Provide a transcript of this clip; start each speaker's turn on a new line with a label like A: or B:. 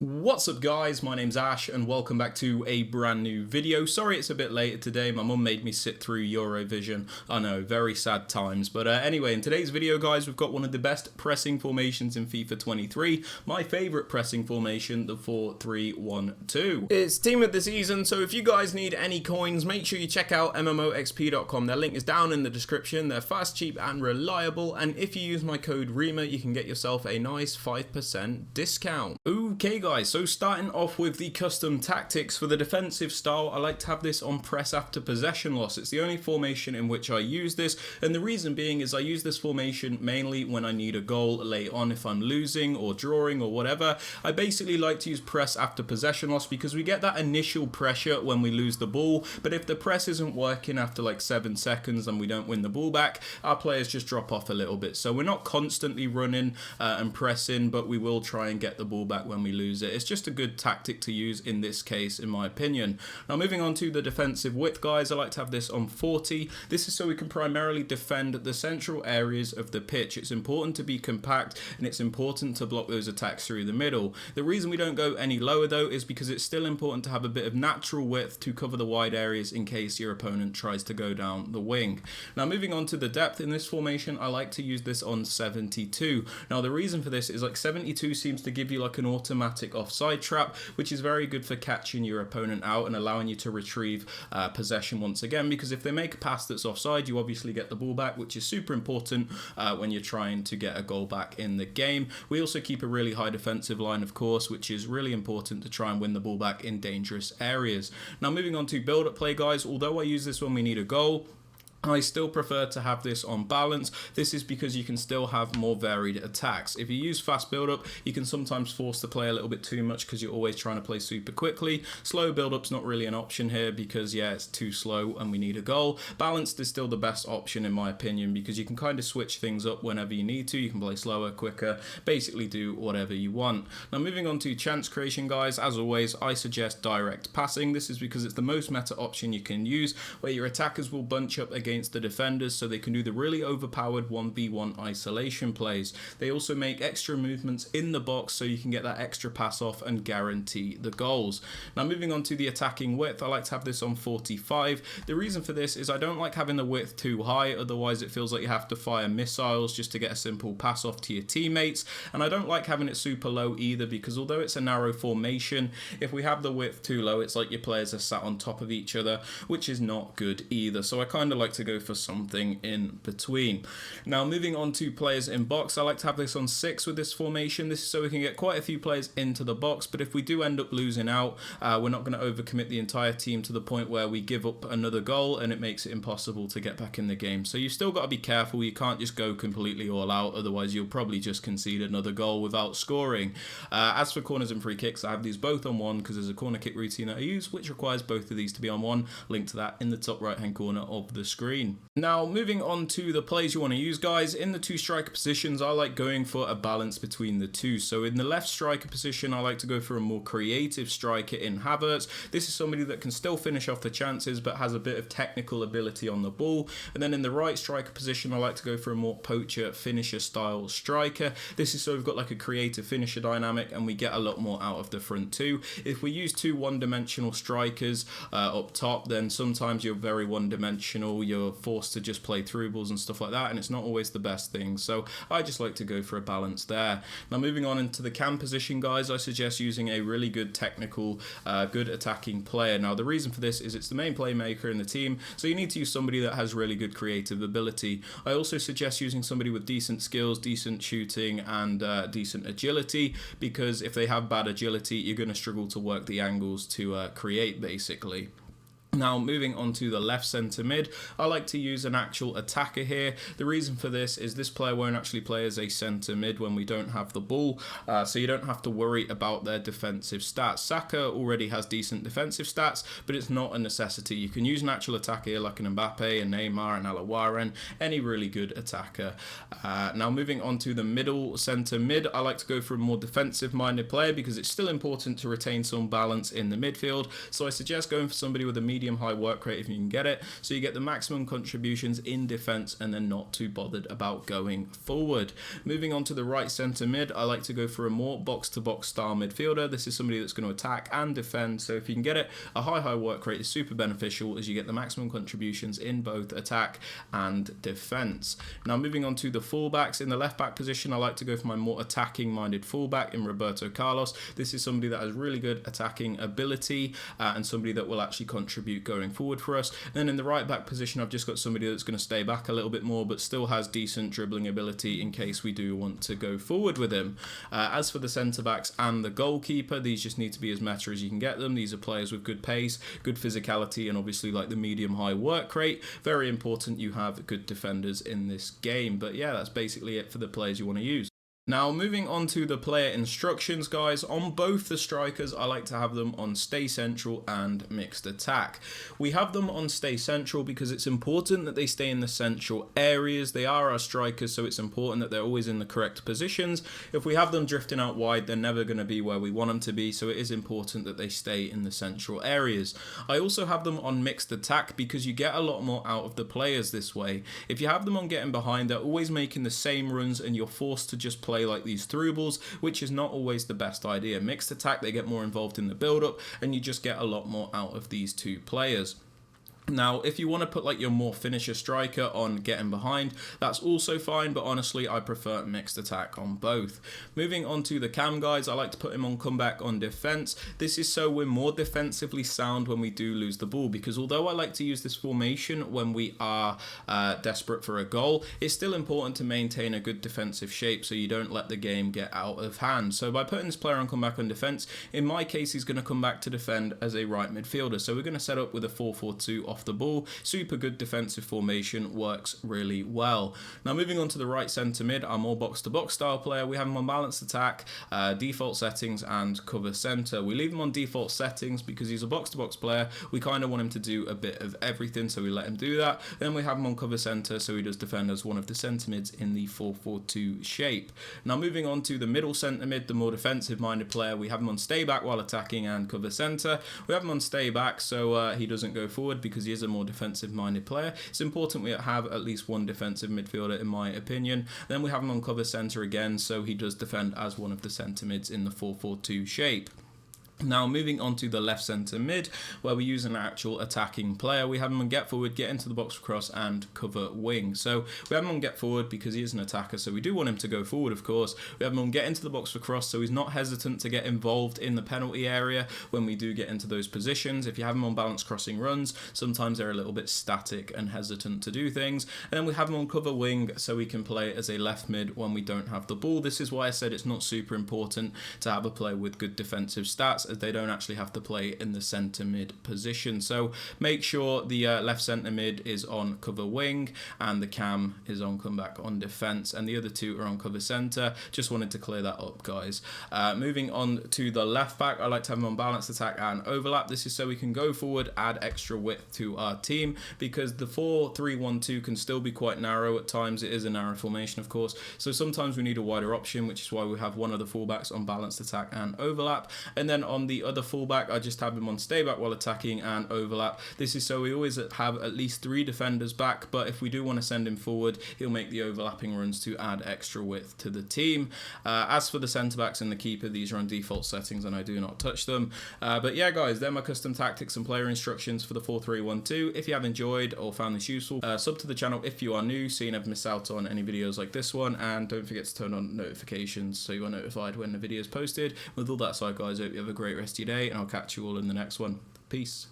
A: What's up guys, my name's Ash and welcome back to a brand new video. Sorry it's a bit later today, my mum made me sit through Eurovision. I know, very sad times, but anyway, in today's video guys, we've got one of the best pressing formations in FIFA 23, my favourite pressing formation, the 4-3-1-2. It's team of the season, so if you guys need any coins, make sure you check out MMOXP.com, their link is down in the description, they're fast, cheap and reliable, and if you use my code Rema, you can get yourself a nice 5% discount. Okay guys, so starting off with the custom tactics for the defensive style, I like to have this on press after possession loss. It's the only formation in which I use this, and the reason being is I use this formation mainly when I need a goal late on if I'm losing or drawing or whatever. I basically like to use press after possession loss because we get that initial pressure when we lose the ball, but if the press isn't working after like 7 seconds and we don't win the ball back, our players just drop off a little bit. So we're not constantly running and pressing, but we will try and get the ball back when we lose it. It's just a good tactic to use in this case, in my opinion. Now moving on to the defensive width guys, I like to have this on 40. This is so we can primarily defend the central areas of the pitch. It's important to be compact and it's important to block those attacks through the middle. The reason we don't go any lower though is because it's still important to have a bit of natural width to cover the wide areas in case your opponent tries to go down the wing. Now moving on to the depth in this formation, I like to use this on 72. Now the reason for this is like 72 seems to give you like an automatic offside trap, which is very good for catching your opponent out and allowing you to retrieve possession once again, because if they make a pass that's offside, you obviously get the ball back, which is super important when you're trying to get a goal back in the game. We also keep a really high defensive line, of course, which is really important to try and win the ball back in dangerous areas. Now moving on to build-up play guys, although I use this when we need a goal, I still prefer to have this on balance. This is because you can still have more varied attacks. If you use fast build-up, you can sometimes force the play a little bit too much because you're always trying to play super quickly. Slow build-up's not really an option here because, yeah, it's too slow and we need a goal. Balanced is still the best option in my opinion because you can kind of switch things up whenever you need to. You can play slower, quicker, basically do whatever you want. Now moving on to chance creation, guys, as always, I suggest direct passing. This is because it's the most meta option you can use, where your attackers will bunch up against the defenders so they can do the really overpowered 1v1 isolation plays. They also make extra movements in the box so you can get that extra pass off and guarantee the goals. Now moving on to the attacking width, I like to have this on 45. The reason for this is I don't like having the width too high, otherwise it feels like you have to fire missiles just to get a simple pass off to your teammates, and I don't like having it super low either because although it's a narrow formation, if we have the width too low, it's like your players are sat on top of each other, which is not good either. So I kind of like to go for something in between. Now moving on to players in box, I like to have this on 6 with this formation. This is so we can get quite a few players into the box, but if we do end up losing out, we're not going to overcommit the entire team to the point where we give up another goal and it makes it impossible to get back in the game. So you've still got to be careful. You can't just go completely all out, otherwise you'll probably just concede another goal without scoring. As for corners and free kicks, I have these both on 1 because there's a corner kick routine that I use which requires both of these to be on 1. Link to that in the top right hand corner of the screen. Now moving on to the plays you want to use, guys, in the 2 striker positions I like going for a balance between the 2. So in the left striker position I like to go for a more creative striker in Havertz. This is somebody that can still finish off the chances but has a bit of technical ability on the ball. And then in the right striker position I like to go for a more poacher finisher style striker. This is so we've got like a creative finisher dynamic and we get a lot more out of the front too. If we use 2 one-dimensional strikers up top, then sometimes you're very one-dimensional, you're forced to just play through balls and stuff like that, and it's not always the best thing. So I just like to go for a balance there. Now moving on into the cam position, guys, I suggest using a really good technical, good attacking player. Now the reason for this is it's the main playmaker in the team, so you need to use somebody that has really good creative ability. I also suggest using somebody with decent skills, decent shooting and decent agility, because if they have bad agility you're going to struggle to work the angles to create basically. Now moving on to the left centre mid, I like to use an actual attacker here. The reason for this is this player won't actually play as a centre mid when we don't have the ball, so you don't have to worry about their defensive stats. Saka already has decent defensive stats, but it's not a necessity. You can use an actual attacker here like an Mbappe, a Neymar, an Alawaren, any really good attacker. Now moving on to the middle centre mid, I like to go for a more defensive minded player because it's still important to retain some balance in the midfield, so I suggest going for somebody with a medium medium high work rate if you can get it, so you get the maximum contributions in defense and then not too bothered about going forward. Moving on to the right center mid, I like to go for a more box to box style midfielder. This is somebody that's going to attack and defend, so if you can get it, a high work rate is super beneficial as you get the maximum contributions in both attack and defense. Now moving on to the fullbacks, in the left back position I like to go for my more attacking minded fullback in Roberto Carlos. This is somebody that has really good attacking ability and somebody that will actually contribute going forward for us. And then in the right back position I've just got somebody that's going to stay back a little bit more but still has decent dribbling ability in case we do want to go forward with him. As for the centre backs and the goalkeeper, these just need to be as meta as you can get them. These are players with good pace, good physicality, and obviously like the medium high work rate. Very important you have good defenders in this game. But yeah, that's basically it for the players you want to use. Now moving on to the player instructions, guys. On both the strikers I like to have them on stay central and mixed attack. We have them on stay central because it's important that they stay in the central areas. They are our strikers, so it's important that they're always in the correct positions. If we have them drifting out wide, they're never going to be where we want them to be, so it is important that they stay in the central areas. I also have them on mixed attack because you get a lot more out of the players this way. If you have them on getting behind, they're always making the same runs and you're forced to just play like these through balls, which is not always the best idea. Mixed attack, they get more involved in the build up and you just get a lot more out of these two players. Now, if you want to put like your more finisher striker on getting behind, that's also fine, but honestly, I prefer mixed attack on both. Moving on to the cam, guys, I like to put him on comeback on defense. This is so we're more defensively sound when we do lose the ball, because although I like to use this formation when we are desperate for a goal, it's still important to maintain a good defensive shape so you don't let the game get out of hand. So by putting this player on comeback on defense, in my case, he's going to come back to defend as a right midfielder. So we're going to set up with a 4-4-2 off the ball. Super good defensive formation, works really well. Now moving on to the right centre mid, our more box to box style player, we have him on balanced attack, default settings and cover centre. We leave him on default settings because he's a box to box player. We kind of want him to do a bit of everything, so we let him do that. Then we have him on cover centre, so he does defend as one of the centre mids in the 4-4-2 shape. Now moving on to the middle centre mid, the more defensive minded player, we have him on stay back while attacking and cover centre. We have him on stay back so he doesn't go forward because he is a more defensive minded player. It's important we have at least one defensive midfielder in my opinion. Then we have him on cover centre again, so he does defend as one of the centre mids in the 4-4-2 shape. Now moving on to the left centre mid, where we use an actual attacking player. We have him on get forward, get into the box for cross and cover wing. So we have him on get forward because he is an attacker, so we do want him to go forward, of course. We have him on get into the box for cross, so he's not hesitant to get involved in the penalty area when we do get into those positions. If you have him on balanced crossing runs, sometimes they're a little bit static and hesitant to do things. And then we have him on cover wing, so we can play as a left mid when we don't have the ball. This is why I said it's not super important to have a player with good defensive stats, as they don't actually have to play in the centre mid position. So make sure the left centre mid is on cover wing and the cam is on comeback on defence, and the other two are on cover centre. Just wanted to clear that up, guys. Moving on to the left back, I like to have him on balanced attack and overlap. This is so we can go forward, add extra width to our team, because the 4-3-1-2 can still be quite narrow at times. It is a narrow formation, of course, so sometimes we need a wider option, which is why we have one of the fullbacks on balanced attack and overlap. And then on the other fullback, I just have him on stay back while attacking and overlap. This is so we always have at least 3 defenders back, but if we do want to send him forward, he'll make the overlapping runs to add extra width to the team. As for the centre backs and the keeper, these are on default settings and I do not touch them. But yeah, guys, they're my custom tactics and player instructions for the 4-3-1-2. If you have enjoyed or found this useful, sub to the channel if you are new so you never miss out on any videos like this one, and don't forget to turn on notifications so you are notified when the video is posted. With all that aside, guys, I hope you have a great rest of your day, and I'll catch you all in the next one. Peace.